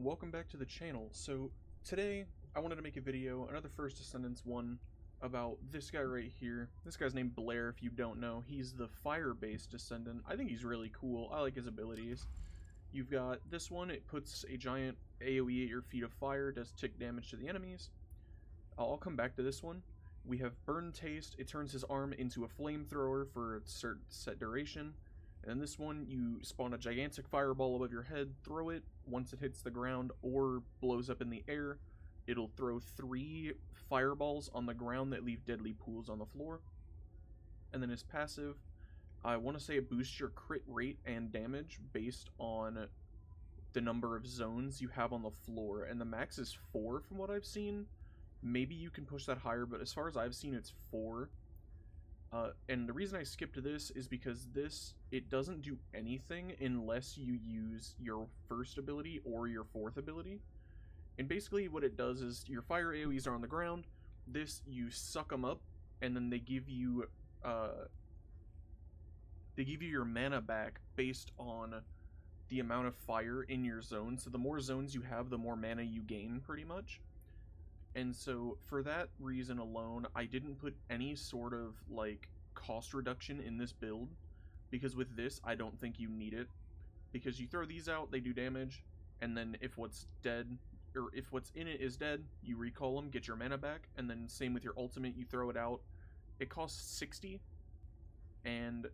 Welcome back to the channel. So today I wanted to make a video, another First Descendants one, about this guy right here. This guy's named Blair, if you don't know. He's the fire-based Descendant. I think he's really cool. I like his abilities. You've got this one, it puts a giant AoE at your feet of fire, does tick damage to the enemies. I'll come back to this one. We have Burn Taste, it turns his arm into a flamethrower for a certain set duration. And in this one, you spawn a gigantic fireball above your head, throw it, once it hits the ground or blows up in the air, it'll throw 3 fireballs on the ground that leave deadly pools on the floor. And then his passive, I want to say it boosts your crit rate and damage based on the number of zones you have on the floor, and the max is 4 from what I've seen. Maybe you can push that higher, but as far as I've seen, it's 4. And the reason I skipped this is because it doesn't do anything unless you use your first ability or your fourth ability. And basically what it does is your fire AoEs are on the ground, this you suck them up, and then they give you your mana back based on the amount of fire in your zone. So the more zones you have, the more mana you gain, pretty much. And so, for that reason alone, I didn't put any sort of, like, cost reduction in this build, because with this, I don't think you need it. Because you throw these out, they do damage, and then if what's dead, or if what's in it is dead, you recall them, get your mana back, and then same with your ultimate, you throw it out. It costs 60, and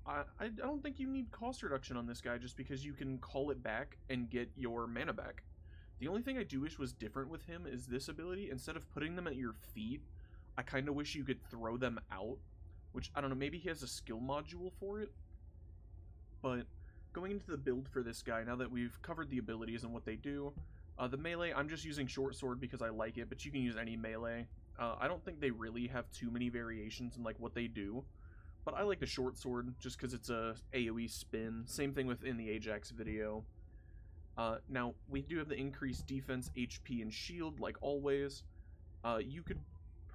I don't think you need cost reduction on this guy, just because you can call it back and get your mana back. The only thing I do wish was different with him is this ability. Instead of putting them at your feet, I kind of wish you could throw them out. Which, I don't know, maybe he has a skill module for it. But going into the build for this guy, now that we've covered the abilities and what they do, the melee, I'm just using short sword because I like it, but you can use any melee. I don't think they really have too many variations in like what they do. But I like the short sword just because it's a AoE spin. Same thing within the Ajax video. Now, we do have the increased defense, HP, and shield, like always. You could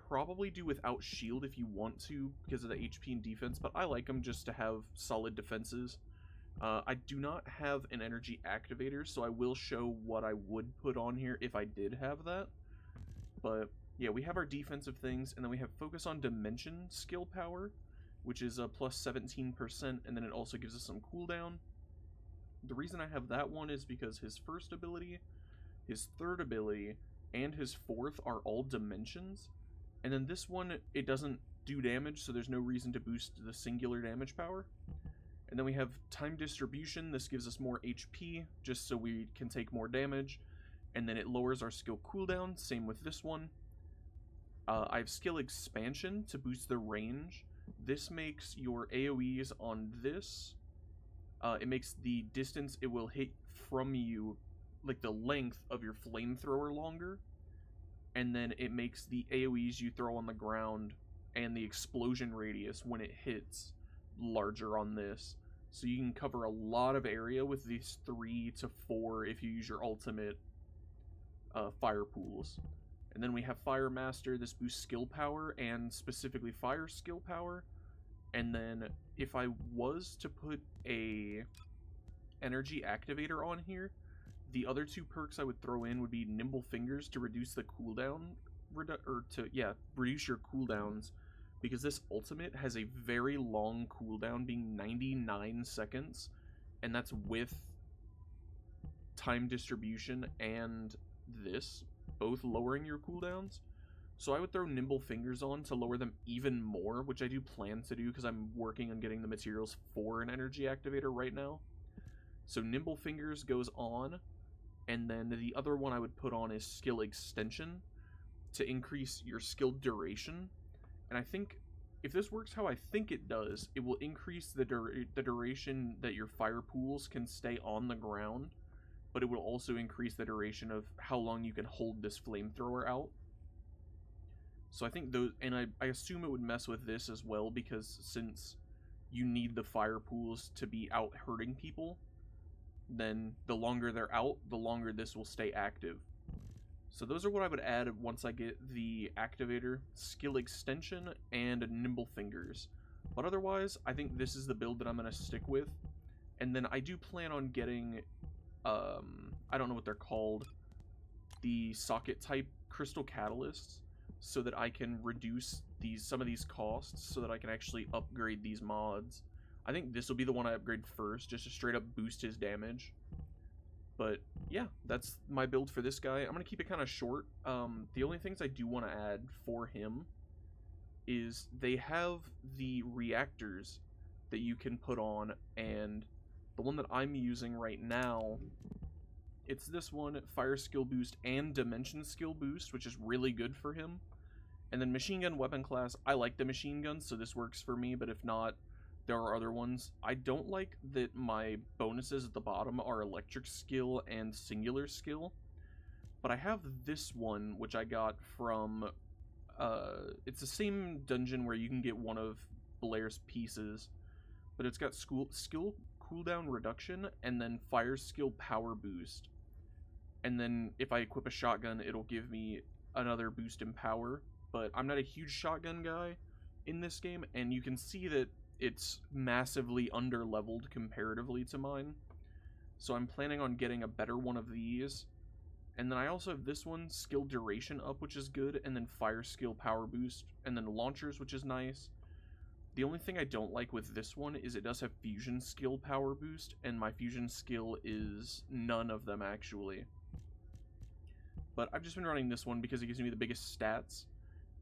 probably do without shield if you want to, because of the HP and defense, but I like them just to have solid defenses. I do not have an energy activator, so I will show what I would put on here if I did have that. But, yeah, we have our defensive things, and then we have Focus on Dimension skill power, which is a plus 17%, and then it also gives us some cooldown. The reason I have that one is because his first ability, his third ability, and his fourth are all dimensions. And then this one, it doesn't do damage, so there's no reason to boost the singular damage power. And then we have time distribution. This gives us more HP, just so we can take more damage. And then it lowers our skill cooldown, same with this one. I have skill expansion to boost the range. This makes your AoEs on this... it makes the distance it will hit from you, like the length of your flamethrower, longer. And then it makes the AoEs you throw on the ground and the explosion radius when it hits larger on this. So you can cover a lot of area with these 3 to 4 if you use your ultimate fire pools. And then we have Fire Master. This boosts skill power and specifically fire skill power. And then if I was to put a energy activator on here, the other 2 perks I would throw in would be Nimble Fingers to reduce the cooldown, reduce your cooldowns, because this ultimate has a very long cooldown, being 99 seconds, and that's with time distribution and this, both lowering your cooldowns. So I would throw Nimble Fingers on to lower them even more, which I do plan to do because I'm working on getting the materials for an energy activator right now. So Nimble Fingers goes on, and then the other one I would put on is Skill Extension to increase your skill duration. And I think if this works how I think it does, it will increase the duration that your fire pools can stay on the ground, but it will also increase the duration of how long you can hold this flamethrower out. So I think those, and I assume it would mess with this as well, because since you need the fire pools to be out hurting people, then the longer they're out, the longer this will stay active. So those are what I would add once I get the activator, skill extension, and Nimble Fingers. But otherwise, I think this is the build that I'm going to stick with. And then I do plan on getting I don't know what they're called, the socket type crystal catalysts, so that I can reduce some of these costs so that I can actually upgrade these mods. I think this will be the one I upgrade first, just to straight up boost his damage. But yeah, that's my build for this guy. I'm going to keep it kind of short. The only things I do want to add for him is they have the reactors that you can put on, and the one that I'm using right now, it's this one, fire skill boost and dimension skill boost, which is really good for him. And then machine gun weapon class, I like the machine gun, so this works for me, but if not, there are other ones. I don't like that my bonuses at the bottom are electric skill and singular skill, but I have this one, which I got from, it's the same dungeon where you can get one of Blair's pieces, but it's got skill cooldown reduction, and then fire skill power boost. And then if I equip a shotgun, it'll give me another boost in power, but I'm not a huge shotgun guy in this game, and you can see that it's massively under-leveled comparatively to mine. So I'm planning on getting a better one of these. And then I also have this one, skill duration up, which is good, and then fire skill power boost, and then launchers, which is nice. The only thing I don't like with this one is it does have fusion skill power boost, and my fusion skill is none of them, actually. But I've just been running this one because it gives me the biggest stats.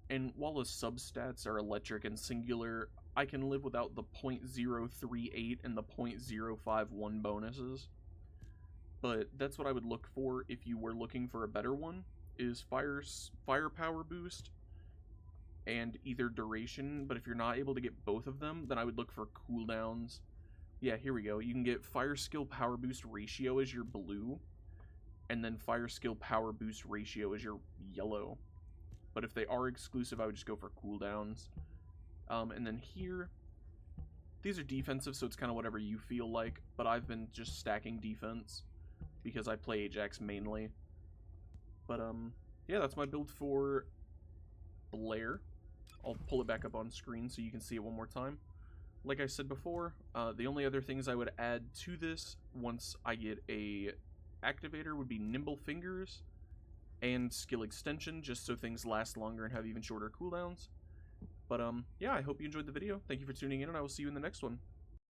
And while the sub-stats are electric and singular, I can live without the .038 and the .051 bonuses. But that's what I would look for if you were looking for a better one, is firepower boost and either duration, but if you're not able to get both of them, then I would look for cooldowns. Yeah, here we go. You can get fire skill power boost ratio as your blue, and then fire skill power boost ratio as your yellow. But if they are exclusive, I would just go for cooldowns. And then here, these are defensive, so it's kind of whatever you feel like, but I've been just stacking defense because I play Ajax mainly. But yeah, that's my build for Blair. I'll pull it back up on screen so you can see it one more time. Like I said before, the only other things I would add to this once I get a activator would be nimble fingers and skill extension, just so things last longer and have even shorter cooldowns. But yeah, I hope you enjoyed the video. Thank you for tuning in, and I will see you in the next one.